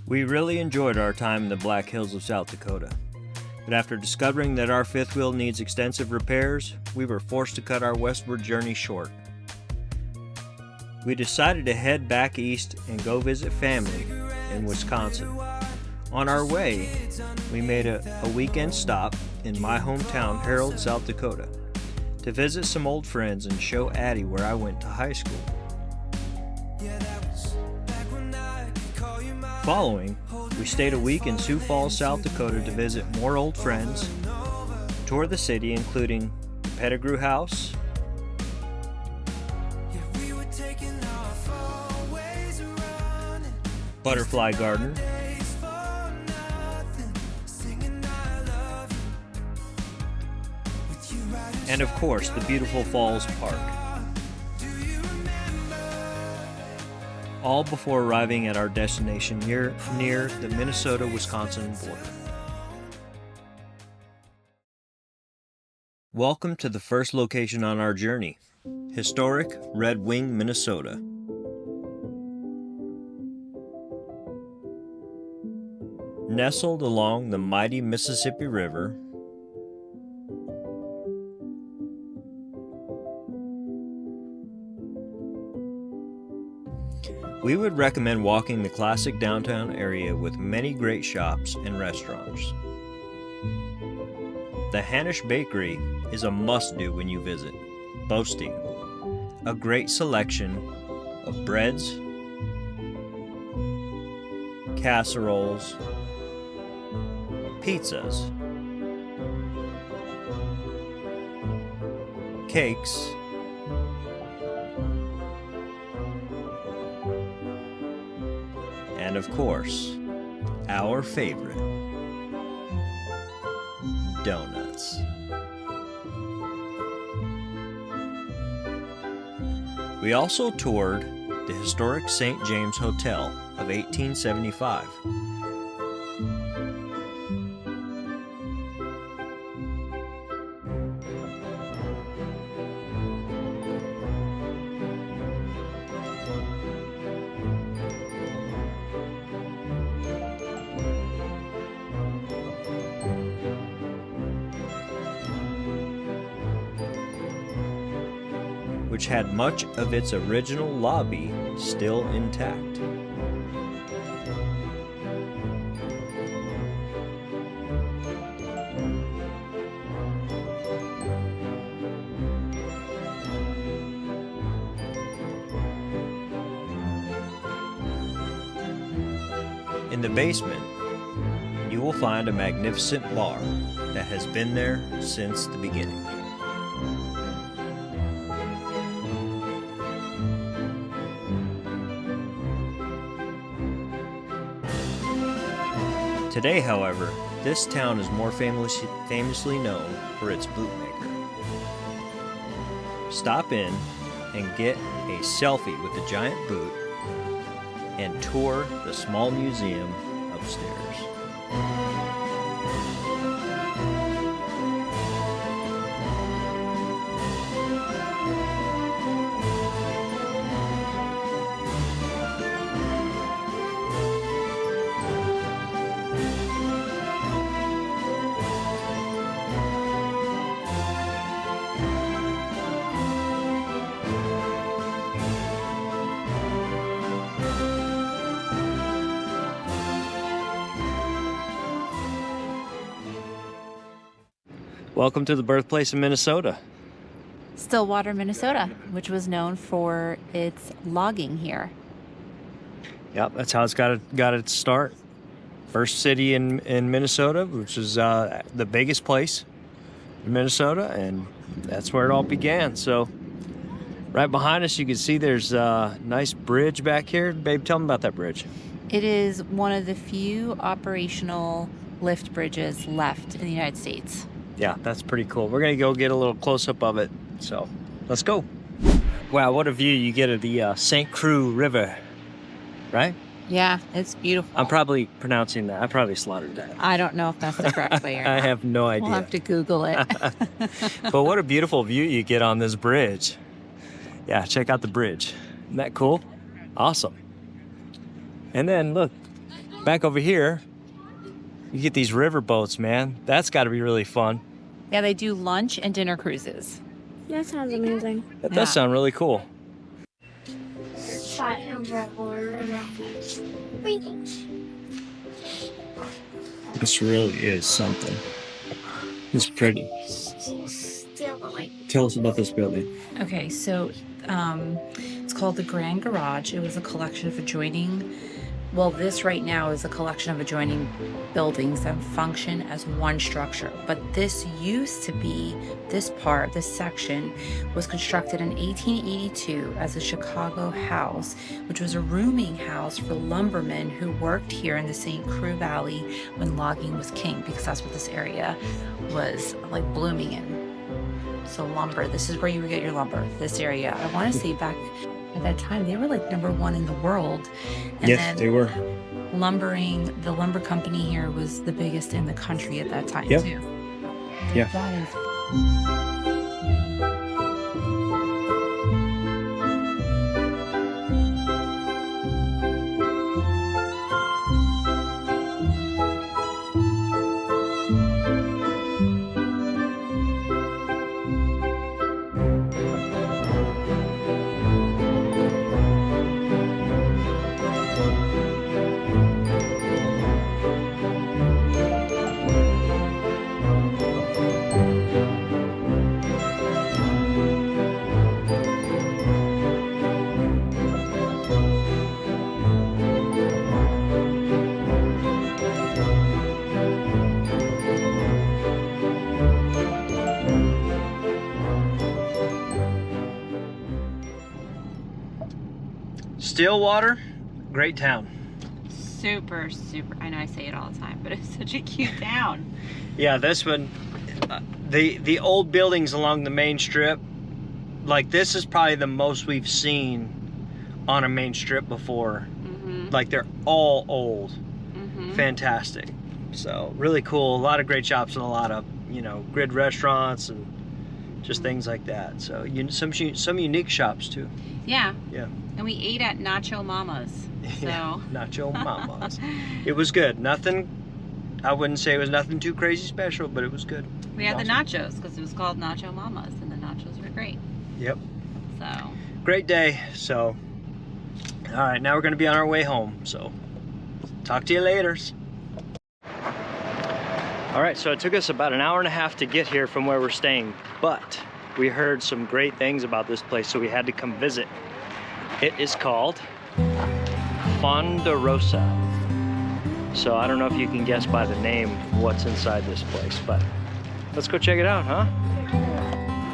We really enjoyed our time in the Black Hills of South Dakota, but after discovering that our fifth wheel needs extensive repairs, we were forced to cut our westward journey short. We decided to head back east and go visit family in Wisconsin. On our way, we made a weekend stop in my hometown, Harold, South Dakota, to visit some old friends and show Addie where I went to high school. Following, we stayed a week in Sioux Falls, South Dakota to visit more old friends, tour the city including the Pettigrew House, Butterfly Garden, and of course the beautiful Falls Park. All before arriving at our destination near the Minnesota-Wisconsin border. Welcome to the first location on our journey, historic Red Wing, Minnesota. Nestled along the mighty Mississippi River, we would recommend walking the classic downtown area with many great shops and restaurants. The Hanisch Bakery is a must-do when you visit, boasting a great selection of breads, casseroles, pizzas, cakes, and of course, our favorite, donuts. We also toured the historic St. James Hotel of 1875. Which had much of its original lobby still intact. In the basement, you will find a magnificent bar that has been there since the beginning. Today, however, this town is more famously known for its bootmaker. Stop in and get a selfie with the giant boot and tour the small museum upstairs. Welcome to the birthplace of Minnesota. Stillwater, Minnesota, which was known for its logging here. Yep, that's how it's got its start. First city in Minnesota, which is the biggest place in Minnesota, and that's where it all began. So right behind us, you can see there's a nice bridge back here. Babe, tell me about that bridge. It is one of the few operational lift bridges left in the United States. Yeah, that's pretty cool. We're gonna go get a little close-up of it, so let's go. Wow, what a view you get of the St. Croix River, right? Yeah, it's beautiful. I'm probably pronouncing that. I probably slaughtered that. I don't know if that's the correct way or not. I have no idea. We'll have to Google it. But what a beautiful view you get on this bridge. Yeah, check out the bridge. Isn't that cool? Awesome. And then look, Back over here, you get these river boats, man. That's got to be really fun. Yeah, they do lunch and dinner cruises. That sounds amazing. That does sound really cool. This really is something. It's pretty. Tell us about this building. Okay, so it's called the Grand Garage. It was a collection of adjoining, well, this right now is a collection of adjoining buildings that function as one structure. But this used to be, this section was constructed in 1882 as a Chicago house, which was a rooming house for lumbermen who worked here in the St. Croix Valley when logging was king, because that's what this area was like blooming in. So lumber, this is where you would get your lumber, this area. I want to say back at that time, they were like #1 in the world. And yes, then they were. Lumbering, the lumber company here was the biggest in the country at that time, too. Yeah. That is... Stillwater, great town. Super, I know I say it all the time, but it's such a cute town. Yeah, this one, the old buildings along the main strip, like this is probably the most we've seen on a main strip before. Like they're all old, fantastic. So really cool, a lot of great shops and a lot of, you know, grid restaurants and just things like that. So some unique shops too. Yeah. Yeah. And we ate at Nacho Mama's. So. Yeah, Nacho Mama's. It was good. Nothing, I wouldn't say it was nothing too crazy special, but it was good. We had awesome. The nachos because it was called Nacho Mama's, and the nachos were great. Yep. So. Great day. So, all right, now we're going to be on our way home. So, talk to you later. All right, so it took us about an hour and a half to get here from where we're staying, but we heard some great things about this place, so we had to come visit. It is called Fawn de Rosa. So I don't know if you can guess by the name what's inside this place, but let's go check it out, huh?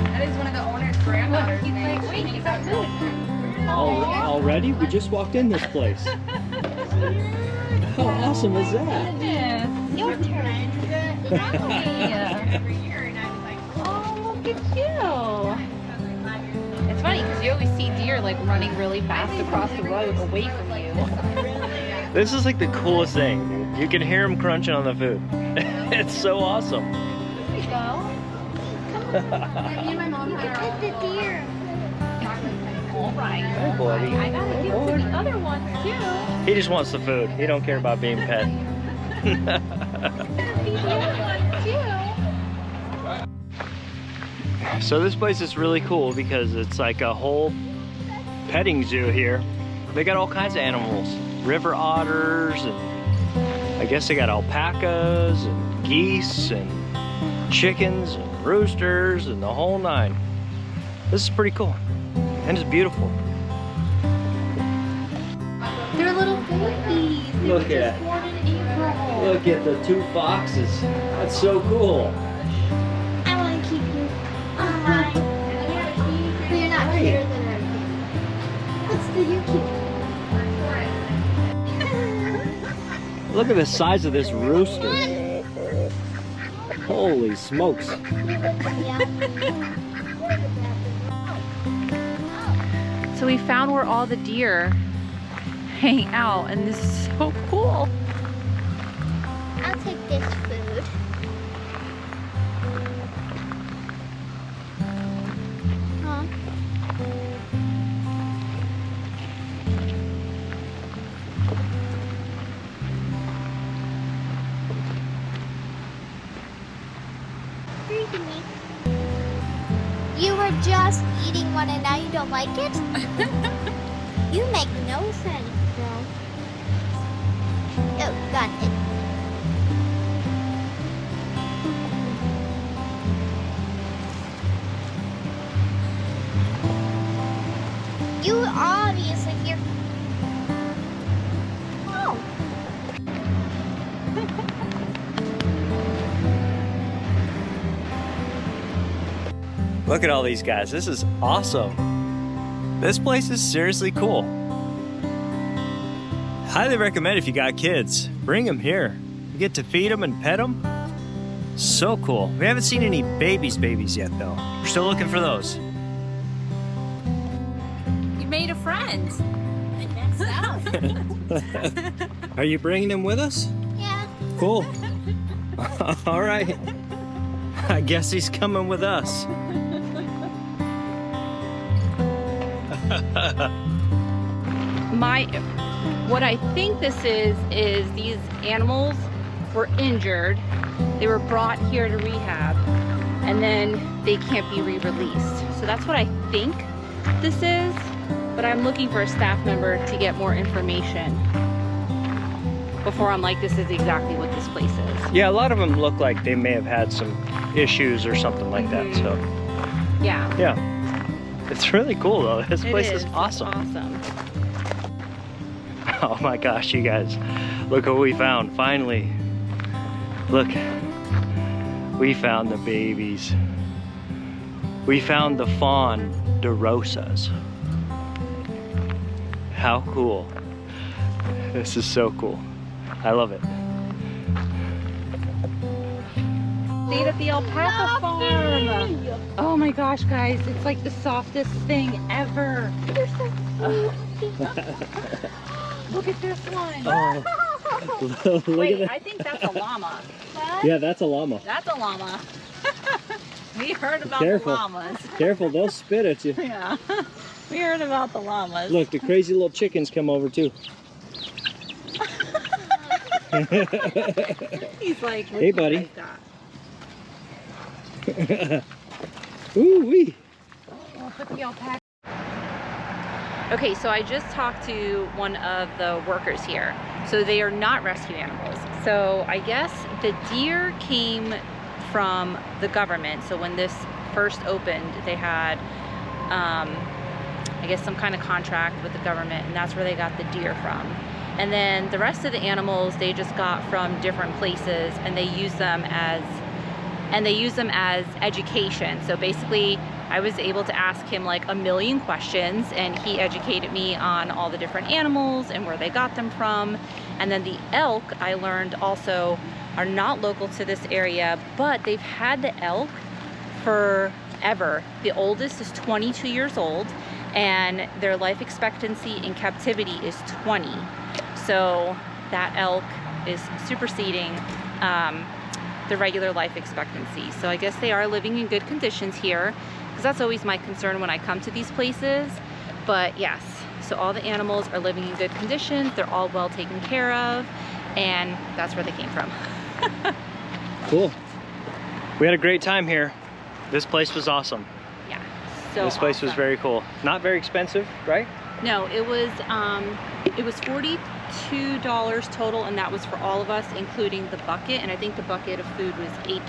That is one of the owner's granddaughters. He's like, wait, you got food. Already? We just walked in this place. How awesome is that? Yes. Your turn. Every year, and I was like, oh, look at you. It's funny because you always see deer like running really fast across the road away from you. This is like the coolest thing, dude. You can hear them crunching on the food. It's so awesome. Here we go. Come on. Me and my mom had our Look at the deer. All right. Hey, buddy. I gotta give to the other ones too. He just wants the food. He don't care about being pet. Feed the other ones too. So this place is really cool because it's like a whole petting zoo here. They got all kinds of animals. River otters, and I guess they got alpacas and geese and chickens and roosters and the whole nine. This is pretty cool. And it's beautiful. They're little babies. They Look were at just born in April. Look at the 2 foxes. That's so cool. I want to keep you. But you're not Hi. cuter than her. What's the you keep? Look at the size of this rooster. Holy smokes. So we found where all the deer hang out, and this is so cool. I'll take this food. Huh? to me. You were just eating one and now you don't like it? You make no sense, bro. Oh, got it. You obviously you're. Oh. Look at all these guys. This is awesome. This place is seriously cool. Highly recommend if you got kids. Bring them here. You get to feed them and pet them. So cool. We haven't seen any babies yet though. We're still looking for those. You made a friend. Are you bringing them with us? Yeah. Cool. All right. I guess he's coming with us. What I think this is these animals were injured. They were brought here to rehab and then they can't be re-released. So that's what I think this is, but I'm looking for a staff member to get more information before I'm like, this is exactly what this place is. Yeah, a lot of them look like they may have had some issues or something like that, so. Yeah. Yeah. It's really cool though. This place is awesome. It's awesome. Oh my gosh, you guys. Look what we found, finally. Look. We found the babies. We found the Fawn de Rosas. How cool. This is so cool. I love it. Stayed at the alpaca farm. Oh my gosh, guys, it's like the softest thing ever. Look at this one. Oh. Look Wait, at that. I think that's a llama. Yeah, that's a llama. That's a llama. We heard about Careful. the llamas. Careful, they'll spit at you. Yeah, we heard about the llamas. Look, the crazy little chickens come over too. He's like, Hey, what buddy. you guys got? Ooh wee. I'll put the alpaca. Okay, so I just talked to one of the workers here. So they are not rescue animals. So I guess the deer came from the government. So when this first opened, they had, I guess, some kind of contract with the government, and that's where they got the deer from. And then the rest of the animals they just got from different places, and they use them as education. So basically I was able to ask him like a million questions, and he educated me on all the different animals and where they got them from. And then the elk, I learned also, are not local to this area, but they've had the elk forever. The oldest is 22 years old, and their life expectancy in captivity is 20. So that elk is superseding the regular life expectancy. So I guess they are living in good conditions here, because that's always my concern when I come to these places. But yes, so all the animals are living in good conditions. They're all well taken care of, and that's where they came from. Cool. We had a great time here. This place was awesome. Yeah, so this place was awesome. very cool. Not very expensive, right? No, it was $42 total, and that was for all of us, including the bucket. And I think the bucket of food was $8.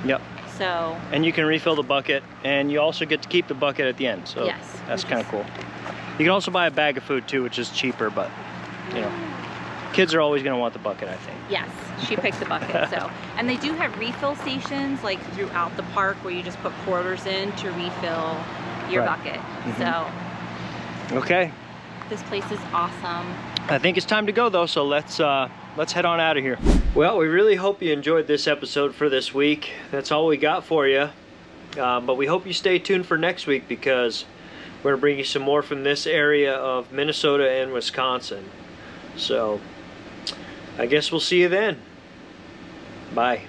Yep. So. And you can refill the bucket, and you also get to keep the bucket at the end. So yes, that's kind of cool. You can also buy a bag of food too, which is cheaper, but you know, kids are always going to want the bucket, I think. Yes, she picked the bucket. So, and they do have refill stations like throughout the park where you just put quarters in to refill your bucket. So. Okay. This place is awesome. I think it's time to go though, so let's head on out of here. Well, we really hope you enjoyed this episode for this week. That's all we got for you. But we hope you stay tuned for next week, because we're gonna bring you some more from this area of Minnesota and Wisconsin. So I guess we'll see you then. Bye.